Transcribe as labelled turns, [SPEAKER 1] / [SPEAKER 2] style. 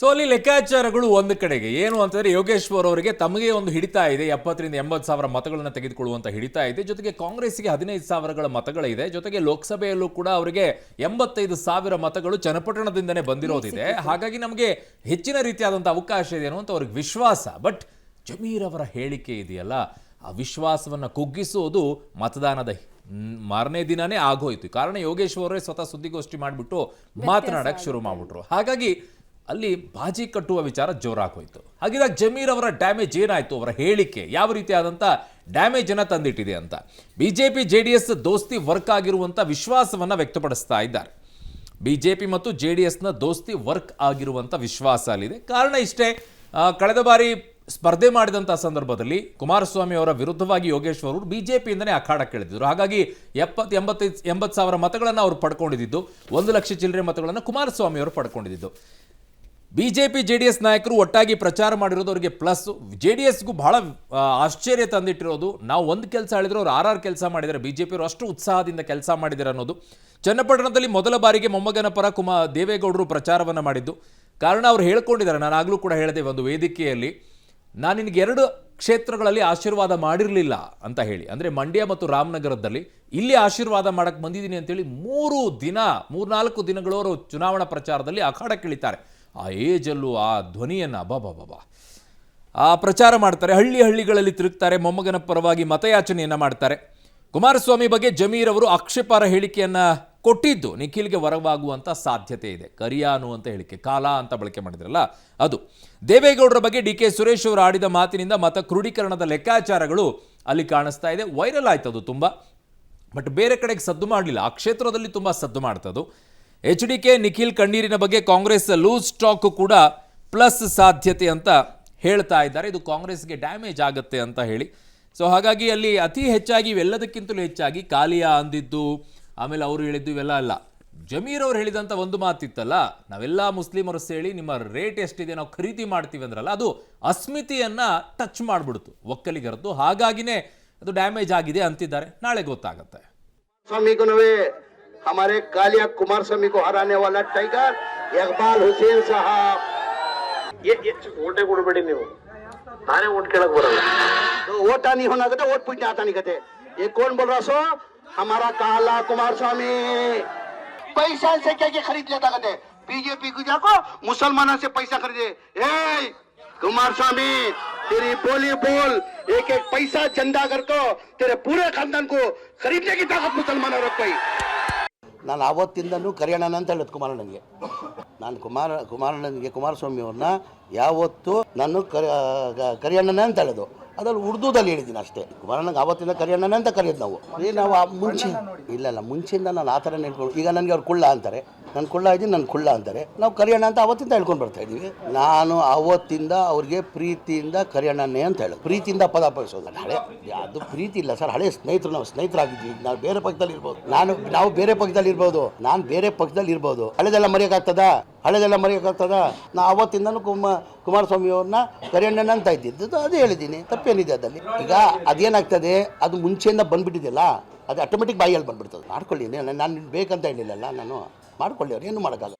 [SPEAKER 1] So ಅಲ್ಲಿ ಲೆಕ್ಕಾಚಾರಗಳು ಒಂದು ಕಡೆಗೆ ಏನು ಅಂತಂದ್ರೆ ಯೋಗೇಶ್ವರ್ ಅವರಿಗೆ ತಮಗೆ ಒಂದು ಹಿಡಿತಾ ಇದೆ 70 ರಿಂದ 80 ಸಾವಿರ ಮತಗಳನ್ನು ತೆಗೆದುಕೊಳ್ಳುವಂತ ಹಿಡಿತಾ ಇದೆ. ಜೊತೆಗೆ ಕಾಂಗ್ರೆಸ್ಗೆ 15 ಸಾವಿರಗಳ ಮತಗಳಿದೆ. ಜೊತೆಗೆ ಲೋಕಸಭೆಯಲ್ಲೂ ಕೂಡ ಅವರಿಗೆ 85 ಸಾವಿರ ಮತಗಳು ಚನ್ನಪಟ್ಟಣದಿಂದನೇ ಬಂದಿರೋದಿದೆ. ಹಾಗಾಗಿ ನಮಗೆ ಹೆಚ್ಚಿನ ರೀತಿಯಾದಂಥ ಅವಕಾಶ ಇದೆ ಅನ್ನುವಂಥ ಅವ್ರಿಗೆ ವಿಶ್ವಾಸ. ಬಟ್ ಜಮೀರ್ ಅವರ ಹೇಳಿಕೆ ಇದೆಯಲ್ಲ, ಆ ವಿಶ್ವಾಸವನ್ನು ಕುಗ್ಗಿಸೋದು ಮತದಾನದ ಮಾರನೇ ದಿನನೇ ಆಗೋಯ್ತು. ಕಾರಣ ಯೋಗೇಶ್ವರೇ ಸ್ವತಃ ಸುದ್ದಿಗೋಷ್ಠಿ ಮಾಡಿಬಿಟ್ಟು ಮಾತನಾಡಕ್ಕೆ ಶುರು ಮಾಡಿಬಿಟ್ರು. ಹಾಗಾಗಿ ಅಲ್ಲಿ ಬಾಜಿ ಕಟ್ಟುವ ವಿಚಾರ ಜೋರಾಗೋಯ್ತು. ಹಾಗಿದಾಗ ಜಮೀರ್ ಅವರ ಡ್ಯಾಮೇಜ್ ಏನಾಯ್ತು, ಅವರ ಹೇಳಿಕೆ ಯಾವ ರೀತಿಯಾದಂಥ ಡ್ಯಾಮೇಜ್ ಅನ್ನ ತಂದಿಟ್ಟಿದೆ ಅಂತ ಬಿಜೆಪಿ ಜೆಡಿಎಸ್ ದೋಸ್ತಿ ವರ್ಕ್ ಆಗಿರುವಂಥ ವಿಶ್ವಾಸವನ್ನ ವ್ಯಕ್ತಪಡಿಸ್ತಾ ಇದ್ದಾರೆ. ಬಿಜೆಪಿ ಮತ್ತು ಜೆಡಿಎಸ್ನ ದೋಸ್ತಿ ವರ್ಕ್ ಆಗಿರುವಂಥ ವಿಶ್ವಾಸ ಅಲ್ಲಿದೆ. ಕಾರಣ ಇಷ್ಟೇ, ಕಳೆದ ಬಾರಿ ಸ್ಪರ್ಧೆ ಮಾಡಿದಂಥ ಸಂದರ್ಭದಲ್ಲಿ ಕುಮಾರಸ್ವಾಮಿ ಅವರ ವಿರುದ್ಧವಾಗಿ ಯೋಗೇಶ್ವರ್ ಅವರು ಬಿಜೆಪಿಯಿಂದನೇ ಅಖಾಡಕ್ಕೆ ಇಳಿದಿದ್ರು. ಹಾಗಾಗಿ 80 ಸಾವಿರ ಮತಗಳನ್ನು ಅವರು ಪಡ್ಕೊಂಡಿದ್ದು, 1 ಲಕ್ಷ ಚಿಲ್ಲರೆ ಮತಗಳನ್ನು ಕುಮಾರಸ್ವಾಮಿ ಅವರು ಪಡ್ಕೊಂಡಿದ್ದು. ಬಿಜೆಪಿ ಜೆಡಿಎಸ್ ನಾಯಕರು ಒಟ್ಟಾಗಿ ಪ್ರಚಾರ ಮಾಡಿರೋದು ಅವರಿಗೆ ಪ್ಲಸ್. ಜೆಡಿಎಸ್ಗೂ ಬಹಳ ಆಶ್ಚರ್ಯ ತಂದಿಟ್ಟಿರೋದು, ನಾವು ಒಂದು ಕೆಲಸ ಹೇಳಿದ್ರು ಅವ್ರು 6 ಕೆಲಸ ಮಾಡಿದ್ದಾರೆ, ಬಿಜೆಪಿಯವರು ಅಷ್ಟು ಉತ್ಸಾಹದಿಂದ ಕೆಲಸ ಮಾಡಿದ್ದಾರೆ ಅನ್ನೋದು. ಚನ್ನಪಟ್ಟಣದಲ್ಲಿ ಮೊದಲ ಬಾರಿಗೆ ಮೊಮ್ಮಗನ ಪರ ದೇವೇಗೌಡರು ಪ್ರಚಾರವನ್ನು ಮಾಡಿದ್ದು. ಕಾರಣ ಅವರು ಹೇಳ್ಕೊಂಡಿದ್ದಾರೆ, ನಾನು ಆಗಲೂ ಕೂಡ ಹೇಳಿದೆ ಒಂದು ವೇದಿಕೆಯಲ್ಲಿ, ನಾನು ನಿನಗೆ 2 ಕ್ಷೇತ್ರಗಳಲ್ಲಿ ಆಶೀರ್ವಾದ ಮಾಡಿರಲಿಲ್ಲ ಅಂತ ಹೇಳಿ, ಅಂದರೆ ಮಂಡ್ಯ ಮತ್ತು ರಾಮನಗರದಲ್ಲಿ ಇಲ್ಲಿ ಆಶೀರ್ವಾದ ಮಾಡಕ್ಕೆ ಬಂದಿದ್ದೀನಿ ಅಂತೇಳಿ 3-4 ದಿನಗಳು ಅವರು ಚುನಾವಣಾ ಪ್ರಚಾರದಲ್ಲಿ ಅಖಾಡಕ್ಕಿಳಿತಾರೆ. ಆ ಏಜಲ್ಲೂ ಆ ಧ್ವನಿಯನ್ನು ಅಬಾಬಾಬಾ ಆ ಪ್ರಚಾರ ಮಾಡ್ತಾರೆ. ಹಳ್ಳಿಗಳಲ್ಲಿ ತಿರುಗ್ತಾರೆ, ಮೊಮ್ಮಗನ ಪರವಾಗಿ ಮತಯಾಚನೆಯನ್ನು ಮಾಡ್ತಾರೆ. ಕುಮಾರಸ್ವಾಮಿ ಬಗ್ಗೆ ಜಮೀರ್ ಅವರು ಆಕ್ಷೇಪಾರ್ಹ ಹೇಳಿಕೆಯನ್ನು ಕೊಟ್ಟಿದ್ದು ನಿಖಿಲ್ಗೆ ವರವಾಗುವಂಥ ಸಾಧ್ಯತೆ ಇದೆ. ಕರಿಯ ಅನ್ನುವಂಥ ಹೇಳಿಕೆ, ಕಾಲ ಅಂತ ಬಳಕೆ ಮಾಡಿದ್ರಲ್ಲ ಅದು. ದೇವೇಗೌಡರ ಬಗ್ಗೆ ಡಿ ಕೆ ಸುರೇಶ್ ಅವರು ಆಡಿದ ಮಾತಿನಿಂದ ಮತ ಕ್ರೋಢೀಕರಣದ ಲೆಕ್ಕಾಚಾರಗಳು ಅಲ್ಲಿ ಕಾಣಿಸ್ತಾ ಇದೆ. ವೈರಲ್ ಆಯ್ತದು ತುಂಬ, ಬಟ್ ಬೇರೆ ಕಡೆಗೆ ಸದ್ದು ಮಾಡಲಿಲ್ಲ. ಆ ಕ್ಷೇತ್ರದಲ್ಲಿ ತುಂಬ ಸದ್ದು ಮಾಡ್ತದ್ದು. HDK ನಿಖಿಲ್ ಕಣ್ಣೀರಿನ ಬಗ್ಗೆ ಕಾಂಗ್ರೆಸ್ ಲೂಸ್ ಟಾಕ್ ಕೂಡ ಪ್ಲಸ್ ಸಾಧ್ಯತೆ ಅಂತ ಹೇಳ್ತಾ ಇದ್ದಾರೆ. ಇದು ಕಾಂಗ್ರೆಸ್ಗೆ ಡ್ಯಾಮೇಜ್ ಆಗುತ್ತೆ ಅಂತ ಹೇಳಿ. ಸೊ ಹಾಗಾಗಿ ಅಲ್ಲಿ ಅತಿ ಹೆಚ್ಚಾಗಿ ಇವೆಲ್ಲದಕ್ಕಿಂತಲೂ ಹೆಚ್ಚಾಗಿ ಕಾಲಿಯಾ ಅಂದಿದ್ದು, ಆಮೇಲೆ ಅವರು ಹೇಳಿದ್ದು ಇವೆಲ್ಲ ಅಲ್ಲ. ಜಮೀರ್ ಅವರು ಹೇಳಿದಂಥ ಒಂದು ಮಾತಿತ್ತಲ್ಲ, ನಾವೆಲ್ಲ ಮುಸ್ಲಿಮರು ಸೇರಿ ನಿಮ್ಮ ರೇಟ್ ಎಷ್ಟಿದೆ ನಾವು ಖರೀದಿ ಮಾಡ್ತೀವಿ ಅಂದ್ರಲ್ಲ, ಅದು ಅಸ್ಮಿತೆಯನ್ನು ಟಚ್ ಮಾಡಿಬಿಡ್ತು ಒಕ್ಕಲಿಗರದ್ದು. ಹಾಗಾಗಿನೇ ಅದು ಡ್ಯಾಮೇಜ್ ಆಗಿದೆ ಅಂತಿದ್ದಾರೆ. ನಾಳೆ ಗೊತ್ತಾಗುತ್ತೆ.
[SPEAKER 2] हमारे कालिया कुमार स्वामी को हराने वाला टाइगर इकबाल हुसैन साहब, ये वोटे ಕೊಡಬೇಡಿ ನೀವು, ನಾನೇ वोट केलक बरಲ್ಲ. तो वोट नहीं होना कहते, वोट पूछने आता नहीं कहते. ये कौन बोल रहा सो? हमारा काला कुमार स्वामी पैसा से क्या खरीद लेता कहते. बीजेपी को जाको मुसलमानों से पैसा खरीदे. ए कुमार स्वामी तेरी बोली बोल, एक पैसा चंदा करको तेरे पूरे खानदान को खरीदने की ताकत मुसलमानों रख पाई. ನಾನು ಆವತ್ತಿಂದನೂ ಕರಿಯಣ್ಣನ ಅಂತ ಹೇಳಿದ್ ಕುಮಾರಣ್ಣನಿಗೆ. ನಾನು ಕುಮಾರಣ್ಣನಿಗೆ ಕುಮಾರಸ್ವಾಮಿ ಅವ್ರನ್ನ ಯಾವತ್ತು ನಾನು ಕರಿಯಣ್ಣನ ಅಂತ ಹೇಳಿದ್ದು, ಅದ್ರಲ್ಲಿ ಉರ್ದುದಲ್ಲಿ ಹೇಳಿದ್ದೀನಿ ಅಷ್ಟೇ. ಕುಮಾರಣ್ಣಗೆ ಆವತ್ತಿಂದ ಕರಿಯಣ್ಣನ ಅಂತ ಕರೆಯೋದು ನಾವು. ನಾವು ಮುಂಚೆ ಇಲ್ಲ ಮುಂಚೆಯಿಂದ ನಾನು ಆ ಥರ ಹೇಳ್ಕೊಂಡು, ಈಗ ನನಗೆ ಅವ್ರು ಕುಳ್ಳ ಅಂತಾರೆ, ನಾನು ಕುಳ್ಳ ಇದ್ದೀನಿ, ನನ್ನ ಕುಳ್ಳ ಅಂತಾರೆ. ನಾವು ಕರಿಯಣ್ಣ ಅಂತ ಅವತ್ತಿಂದ ಹೇಳ್ಕೊಂಡು ಬರ್ತಾ ಇದ್ದೀವಿ. ನಾನು ಅವತ್ತಿಂದ ಅವ್ರಿಗೆ ಪ್ರೀತಿಯಿಂದ ಕರಿಯಣ್ಣನೇ ಅಂತ ಹೇಳೋದು, ಪ್ರೀತಿಯಿಂದ ಪದ ಬಳಸೋದು. ಹಳೆ ಅದು ಪ್ರೀತಿ ಇಲ್ಲ ಸರ್, ಹಳೆ ಸ್ನೇಹಿತರು, ನಾವು ಸ್ನೇಹಿತರಾಗಿದ್ವಿ. ನಾವು ಬೇರೆ ಪಕ್ಷದಲ್ಲಿ ಇರ್ಬೋದು, ನಾವು ಬೇರೆ ಪಕ್ಷದಲ್ಲಿ ಇರ್ಬೋದು, ನಾನು ಬೇರೆ ಪಕ್ಷದಲ್ಲಿ ಇರ್ಬೋದು. ಹಳೆದೆಲ್ಲ ಮರೆಯೋಕ್ಕಾಗ್ತದ? ನಾ ಅವತ್ತಿಂದನೂ ಕುಮಾರಸ್ವಾಮಿ ಅವ್ರನ್ನ ಕರಿಯಣ್ಣನ ಅಂತ ಇದ್ದಿದ್ದು, ಅದು ಹೇಳಿದ್ದೀನಿ. ತಪ್ಪೇನಿದೆ ಅದಲ್ಲಿ? ಈಗ ಅದೇನಾಗ್ತದೆ, ಅದು ಮುಂಚೆಯಿಂದ ಬಂದ್ಬಿಟ್ಟಿದೆಯಲ್ಲ, ಅದು ಆಟೋಮೆಟಿಕ್ ಬಾಯಲ್ಲಿ ಬಂದ್ಬಿಡ್ತದೆ. ಮಾಡ್ಕೊಳ್ಳಿ, ನಾನು ಬೇಕಂತ ಹೇಳಿಲ್ಲಲ್ಲ, ನಾನು ಮಾಡ್ಕೊಳ್ಳಿ, ಅವ್ರು ಏನು ಮಾಡೋಕ್ಕಾಗಲ್ಲ.